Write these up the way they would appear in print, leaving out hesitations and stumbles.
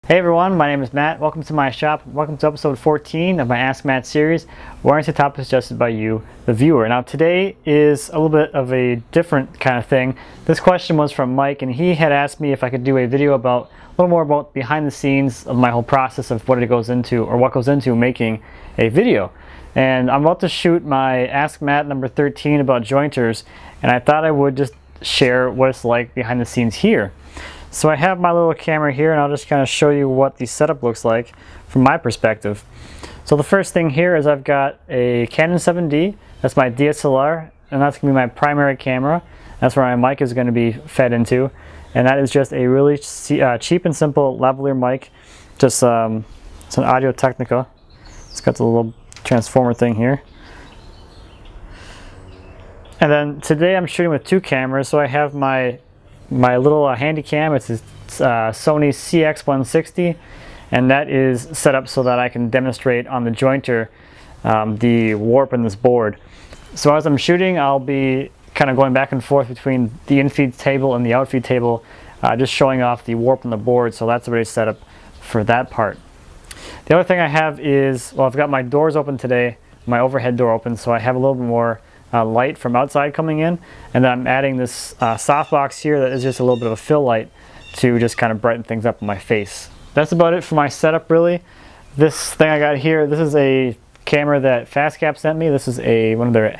Hey everyone, my name is Matt. Welcome to my shop. Welcome to episode 14 of my Ask Matt series, where I answer topics suggested by you, the viewer. Now today is a little bit of a different kind of thing. This question was from Mike, and he had asked me if I could do a video about a little more about behind the scenes of my whole process of what it goes into, or what goes into making a video. And I'm about to shoot my Ask Matt number 13 about jointers, and I thought I would just share what it's like behind the scenes here. So I have my little camera here, and I'll just kind of show you what the setup looks like from my perspective. So the first thing here is I've got a Canon 7D. That's my DSLR, and that's going to be my primary camera. That's where my mic is going to be fed into. And that is just a really cheap and simple lavalier mic. Just it's an Audio Technica. It's got the little transformer thing here. And then today I'm shooting with two cameras, so I have my little handy cam. It's a Sony CX160, and that is set up so that I can demonstrate on the jointer the warp in this board. So as I'm shooting, I'll be kind of going back and forth between the in-feed table and the out-feed table, just showing off the warp on the board. So that's already set up for that part. The other thing I have is, well, I've got my doors open today, my overhead door open, so I have a little bit more light from outside coming in, and then I'm adding this softbox here that is just a little bit of a fill light to just kind of brighten things up in my face. That's about it for my setup, really. This thing I got here, this is a camera that FastCap sent me. This is one of their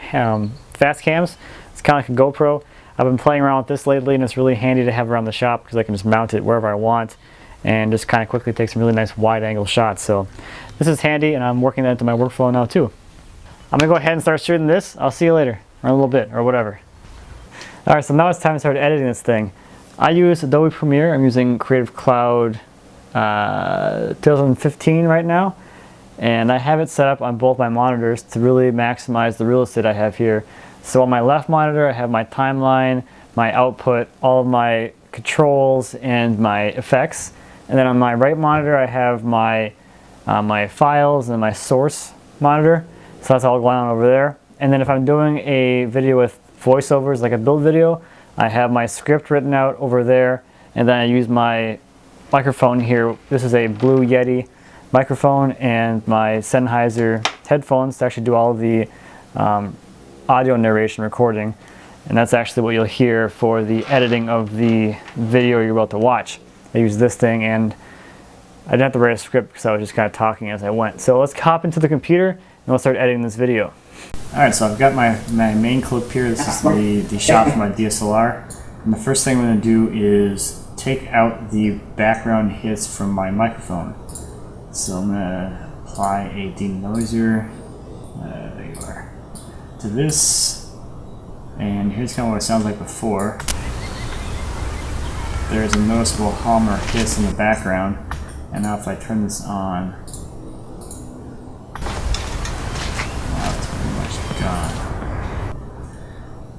fast cams. It's kind of like a GoPro. I've been playing around with this lately, and it's really handy to have around the shop because I can just mount it wherever I want and just kind of quickly take some really nice wide angle shots. So this is handy, and I'm working that into my workflow now too. I'm gonna go ahead and start shooting this. I'll see you later, or in a little bit, or whatever. Alright, so now it's time to start editing this thing. I use Adobe Premiere. I'm using Creative Cloud 2015 right now, and I have it set up on both my monitors to really maximize the real estate I have here. So on my left monitor, I have my timeline, my output, all of my controls, and my effects. And then on my right monitor, I have my files and my source monitor. So that's all going on over there. And then if I'm doing a video with voiceovers, like a build video, I have my script written out over there, and then I use my microphone here. This is a Blue Yeti microphone and my Sennheiser headphones to actually do all of the audio narration recording. And that's actually what you'll hear for the editing of the video you're about to watch. I use this thing, and I didn't have to write a script because I was just kind of talking as I went. So let's hop into the computer and we'll start editing this video. Alright, so I've got my main clip here. This is the shot for my DSLR. And the first thing I'm going to do is take out the background hits from my microphone. So I'm going to apply a denoiser, there you are, to this. And here's kind of what it sounds like before. There's a noticeable hum or hiss in the background. And now if I turn this on,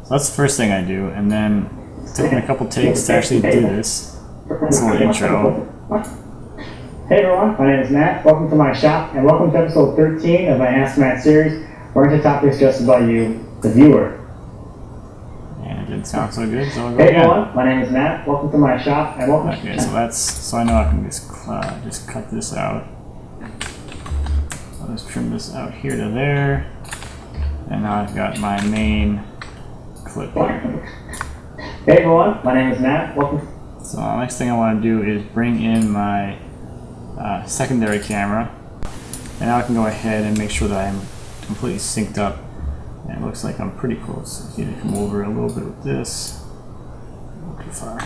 so that's the first thing I do, and then it took me a couple takes to actually do this. It's a little intro. Hey everyone, my name is Matt. Welcome to my shop, and welcome to episode 13 of my Ask Matt series, where I answer topics suggested by you, the viewer. And it didn't sound so good, so I'll go Hey again. everyone, my name is Matt. Welcome to my shop, and welcome. Okay, so I know I can just cut this out. I'll just trim this out here to there. And now I've got my main clip here. Hey everyone, my name is Matt. Welcome. So the next thing I want to do is bring in my secondary camera. And now I can go ahead and make sure that I'm completely synced up. And it looks like I'm pretty close. I just need to come over a little bit with this. Not too far.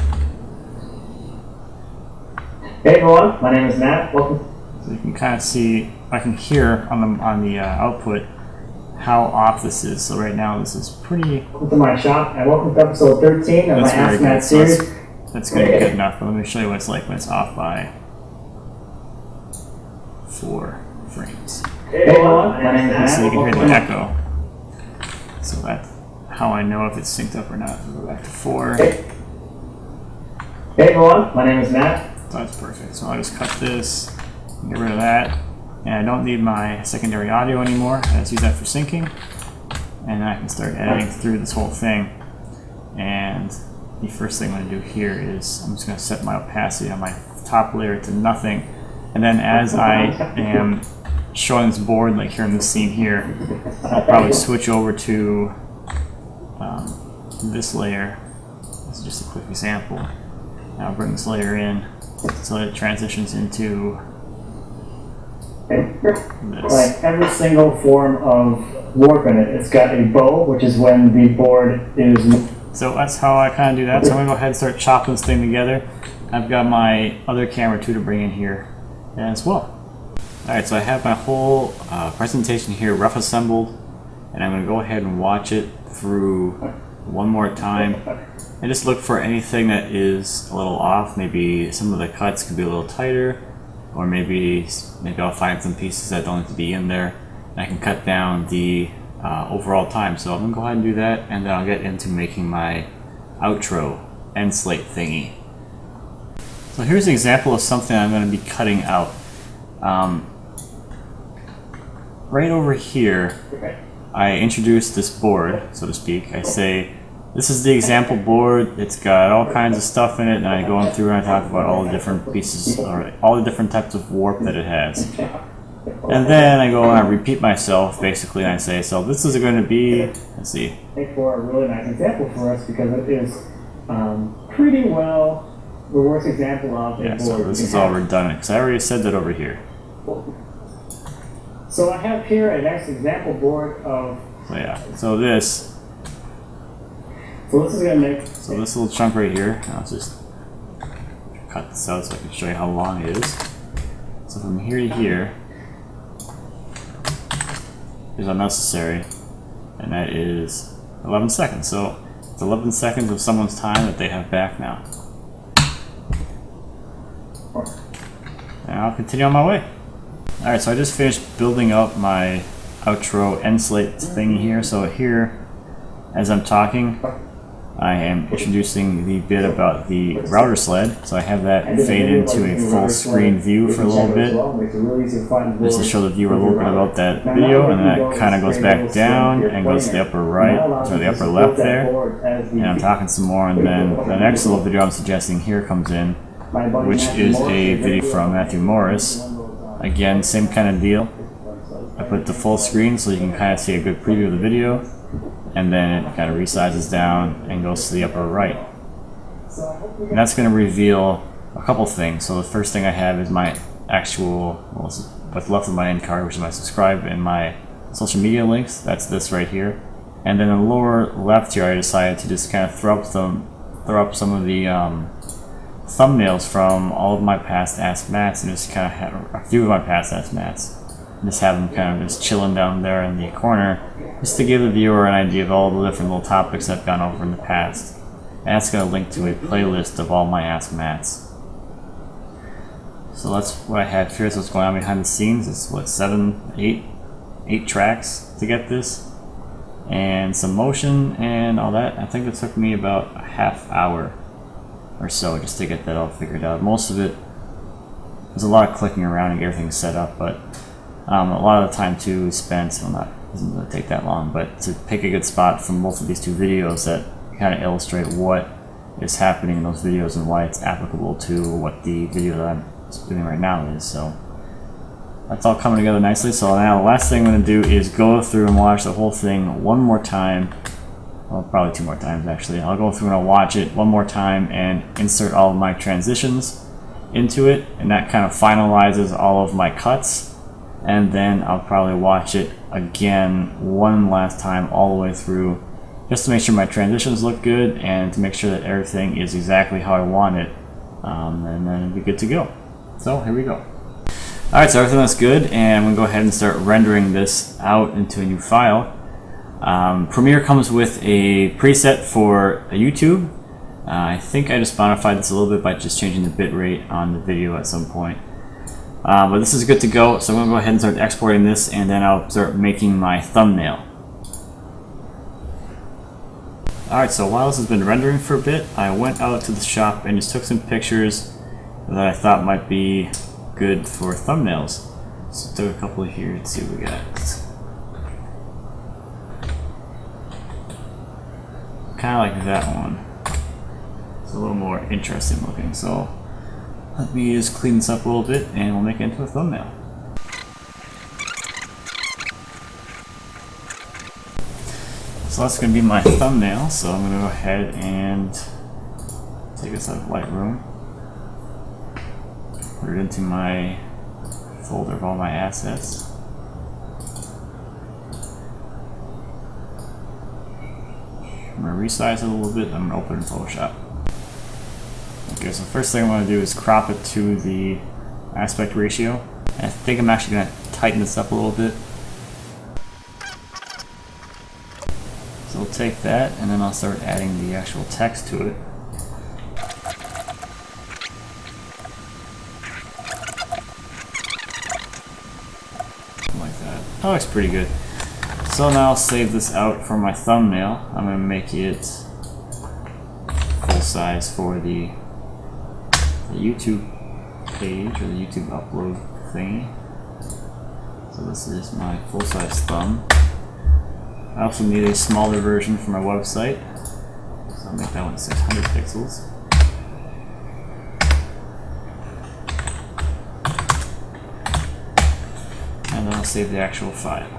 Hey everyone, my name is Matt. Welcome. So you can kind of see, I can hear on the output how off this is. So right now this is pretty... Welcome to my shop, and welcome to episode 13 of my Ask Matt series. That's going to be good enough, but let me show you what it's like when it's off by 4 frames. Hey everyone, my name is Matt. So you can hear the echo. So that's how I know if it's synced up or not. We'll go back to 4. Hey everyone, my name is Matt. So that's perfect. So I'll just cut this, get rid of that. And I don't need my secondary audio anymore. I just use that for syncing. And then I can start editing through this whole thing. And the first thing I'm going to do here is I'm just going to set my opacity on my top layer to nothing. And then as I am showing this board, like here in this scene here, I'll probably switch over to this layer. This is just a quick example. Now I'll bring this layer in so that it transitions into this. Like every single form of warp in it, it's got a bow, which is when the board is. So that's how I kind of do that. So I'm going to go ahead and start chopping this thing together. I've got my other camera too to bring in here as well. Alright, so I have my whole presentation here rough assembled, and I'm going to go ahead and watch it through one more time and just look for anything that is a little off. Maybe some of the cuts could be a little tighter, or maybe I'll find some pieces that don't need to be in there, and I can cut down the overall time. So I'm going to go ahead and do that, and then I'll get into making my outro end slate thingy. So here's an example of something I'm going to be cutting out. Right over here, I introduced this board, so to speak. I say, this is the example board. It's got all kinds of stuff in it, and I go through and I talk about all the different pieces, or all the different types of warp that it has. And then I go and I repeat myself, basically, and I say, so this is going to be, let's see. I think for a really nice example for us, because it is pretty well the worst example of a board. So this is all redundant, because I already said that over here. So I have here a nice example board of. So yeah, so this. So this is going to make. So this little chunk right here, I'll just cut this out so I can show you how long it is. So from here to here is unnecessary, and that is 11 seconds. So it's 11 seconds of someone's time that they have back now. And I'll continue on my way. Alright, so I just finished building up my outro end slate thing here. So here, as I'm talking, I am introducing the bit about the router sled. So I have that fade into a full screen view for a little bit, just to show the viewer a little bit about that video, and then that kind of goes back down and goes to the upper right, or the upper left there, and I'm talking some more, and then the next little video I'm suggesting here comes in, which is a video from Matthew Morris. Again, same kind of deal. I put the full screen so you can kind of see a good preview of the video, and then it kind of resizes down and goes to the upper right. And that's going to reveal a couple things. So the first thing I have is my actual, what's left of my end card, which is my subscribe and my social media links. That's this right here. And then in the lower left here, I decided to just kind of throw up some of the thumbnails from all of my past Ask Matts, and just kind of have a few of my past Ask Matts. Just have them kind of just chilling down there in the corner, just to give the viewer an idea of all the different little topics I've gone over in the past. And that's going to link to a playlist of all my Ask Matts. So that's what I had here. So what's going on behind the scenes. It's what, 8 tracks to get this, and some motion and all that. I think it took me about a half hour or so just to get that all figured out. Most of it, there's a lot of clicking around and get everything set up, but a lot of the time too is spent, well, doesn't really take that long, but to pick a good spot from both of these two videos that kind of illustrate what is happening in those videos and why it's applicable to what the video that I'm doing right now is. So that's all coming together nicely. So now the last thing I'm going to do is go through and watch the whole thing one more time. Well, probably 2 more times actually. I'll go through and I'll watch it one more time and insert all of my transitions into it, and that kind of finalizes all of my cuts. And then I'll probably watch it again one last time all the way through, just to make sure my transitions look good and to make sure that everything is exactly how I want it, and then it'll be good to go. So here we go. Alright, so everything looks good, and I'm going to go ahead and start rendering this out into a new file. Premiere comes with a preset for YouTube. I think I just modified this a little bit by just changing the bitrate on the video at some point. But this is good to go, so I'm going to go ahead and start exporting this, and then I'll start making my thumbnail. Alright, so while this has been rendering for a bit, I went out to the shop and just took some pictures that I thought might be good for thumbnails. So took a couple here to see what we got. Kind of like that one. It's a little more interesting looking. So Let me just clean this up a little bit and we'll make it into a thumbnail. So that's going to be my thumbnail, so I'm going to go ahead and take this out of Lightroom, put it into my folder of all my assets. I'm going to resize it a little bit, I'm going to open it in Photoshop. Okay, so the first thing I want to do is crop it to the aspect ratio. And I think I'm actually going to tighten this up a little bit. So I'll take that and then I'll start adding the actual text to it. Like that. That looks pretty good. So now I'll save this out for my thumbnail. I'm going to make it full size for the YouTube page or the YouTube upload thingy. So this is my full size thumb. I also need a smaller version for my website, so I'll make that one 600 pixels. And then I'll save the actual file.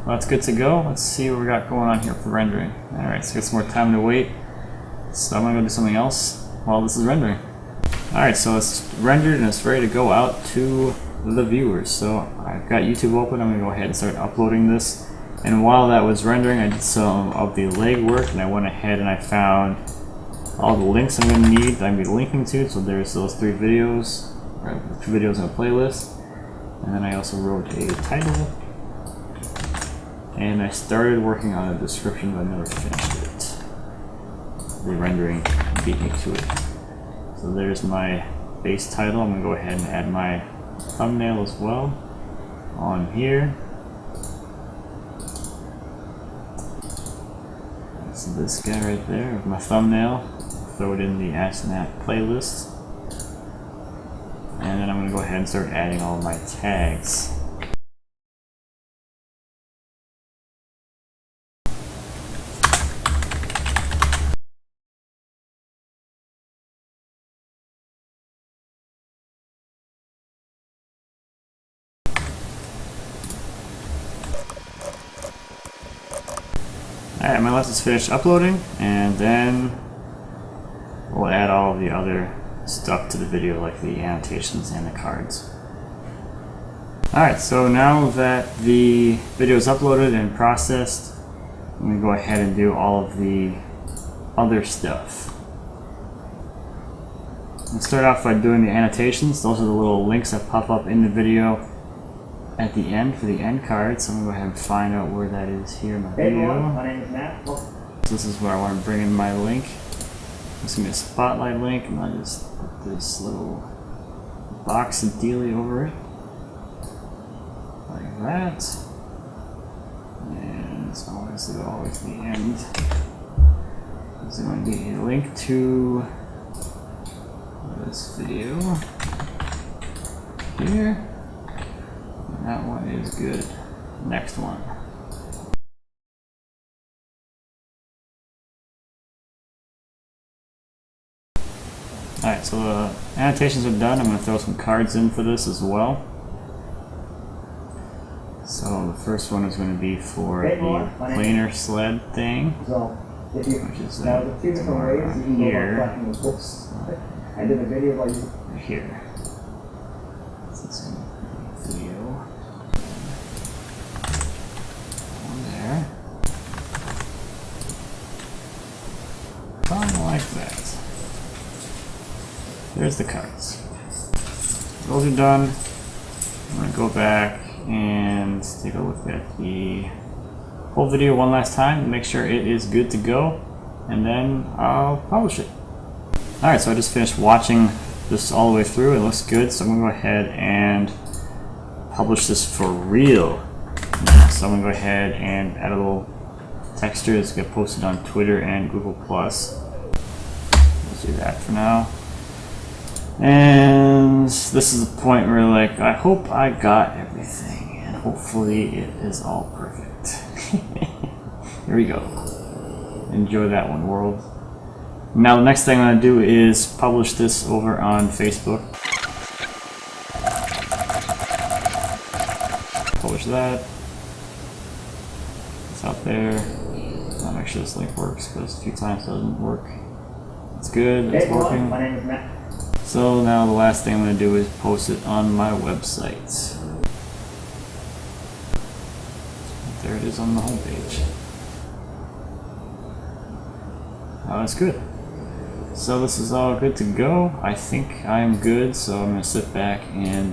Well, that's good to go. Let's see what we got going on here for rendering. Alright, so get some more time to wait. So I'm going to go do something else while this is rendering. Alright, so it's rendered and it's ready to go out to the viewers. So I've got YouTube open. I'm going to go ahead and start uploading this. And while that was rendering, I did some of the legwork and I went ahead and I found all the links I'm going to need that I'm going to be linking to. So there's those 3 videos, or 2 videos in a playlist. And then I also wrote a title. And I started working on a description, but I never finished it. The rendering beat me to it. So there's my base title. I'm going to go ahead and add my thumbnail as well on here. So this guy right there with my thumbnail. Throw it in the Ask Nat playlist. And then I'm going to go ahead and start adding all my tags. Alright, my left is finished uploading, and then we'll add all of the other stuff to the video, like the annotations and the cards. Alright, so now that the video is uploaded and processed, I'm going to go ahead and do all of the other stuff. Let's start off by doing the annotations. Those are the little links that pop up in the video at the end for the end card. So I'm going to go ahead and find out where that is here in my video. Hey everyone, my name is Matt. So this is where I want to bring in my link. This is going to be a spotlight link, and I'll just put this little box and dealie over it. Like that. And so obviously go all the way to the end. This is going to be a link to this video here. And that one is good. Next one. Alright, so the annotations are done. I'm going to throw some cards in for this as well. So the first one is going to be for the planar sled thing. So, if you, which is now there's a few different ways you can go about collecting the books. I did a video about you. Here. This is a video. One there. Something like that. There's the cards. Those are done. I'm going to go back and take a look at the whole video one last time to make sure it is good to go, and then I'll publish it. Alright, so I just finished watching this all the way through. It looks good, so I'm going to go ahead and publish this for real. So I'm going to go ahead and add a little texture that's going to get posted on Twitter and Google+. Let's do that for now. And this is the point where, like, I hope I got everything, and hopefully it is all perfect. Here we go. Enjoy that one, world. Now the next thing I'm going to do is publish this over on Facebook. Publish that. It's out there. I'll make sure this link works because a few times it doesn't work. It's good, it's working. My name is Matt. So now the last thing I'm going to do is post it on my website. There it is on the homepage. Oh, that's good. So this is all good to go. I think I'm good, so I'm going to sit back and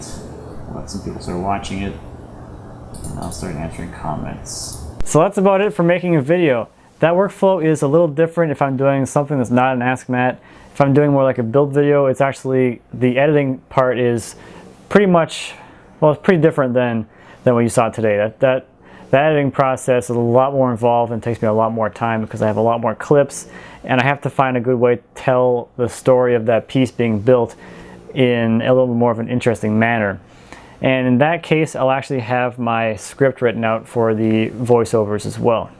let some people start watching it, and I'll start answering comments. So that's about it for making a video. That workflow is a little different if I'm doing something that's not an Ask Matt. If I'm doing more like a build video, it's actually, the editing part is pretty much, well, it's pretty different than what you saw today. That editing process is a lot more involved and takes me a lot more time because I have a lot more clips and I have to find a good way to tell the story of that piece being built in a little bit more of an interesting manner. And in that case, I'll actually have my script written out for the voiceovers as well.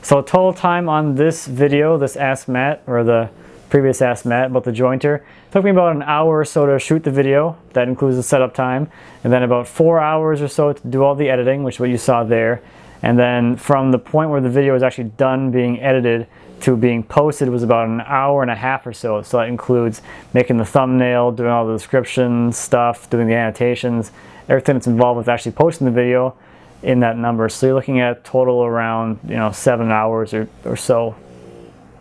So total time on this video, this Ask Matt, or the previous Ask Matt about the jointer, took me about an hour or so to shoot the video. That includes the setup time. And then about 4 hours or so to do all the editing, which is what you saw there. And then from the point where the video was actually done being edited to being posted was about an hour and a half or so. So that includes making the thumbnail, doing all the description stuff, doing the annotations, everything that's involved with actually posting the video in that number. So you're looking at total around 7 hours or so,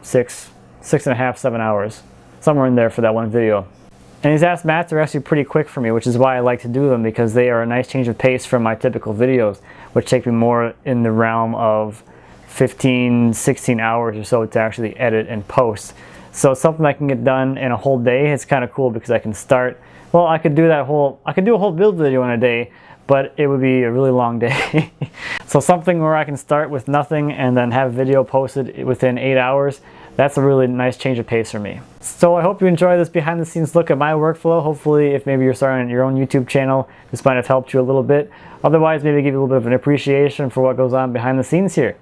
6.5, 7 hours, somewhere in there for that one video. And these Ask Matts are actually pretty quick for me, which is why I like to do them, because they are a nice change of pace from my typical videos, which take me more in the realm of 15, 16 hours or so to actually edit and post. So it's something I can get done in a whole day. It's kind of cool because I can start, well, I could do a whole build video in a day, but it would be a really long day. So something where I can start with nothing and then have video posted within 8 hours, that's a really nice change of pace for me. So I hope you enjoy this behind the scenes look at my workflow. Hopefully, if maybe you're starting your own YouTube channel, this might have helped you a little bit. Otherwise, maybe give you a little bit of an appreciation for what goes on behind the scenes here.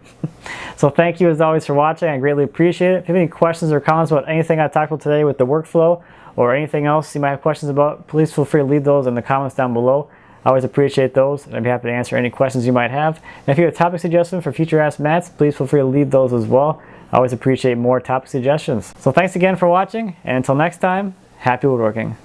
So thank you as always for watching. I greatly appreciate it. If you have any questions or comments about anything I talked about today with the workflow or anything else you might have questions about, please feel free to leave those in the comments down below. I always appreciate those, and I'd be happy to answer any questions you might have. And if you have a topic suggestion for future Ask Matts, please feel free to leave those as well. I always appreciate more topic suggestions. So thanks again for watching, and until next time, happy woodworking.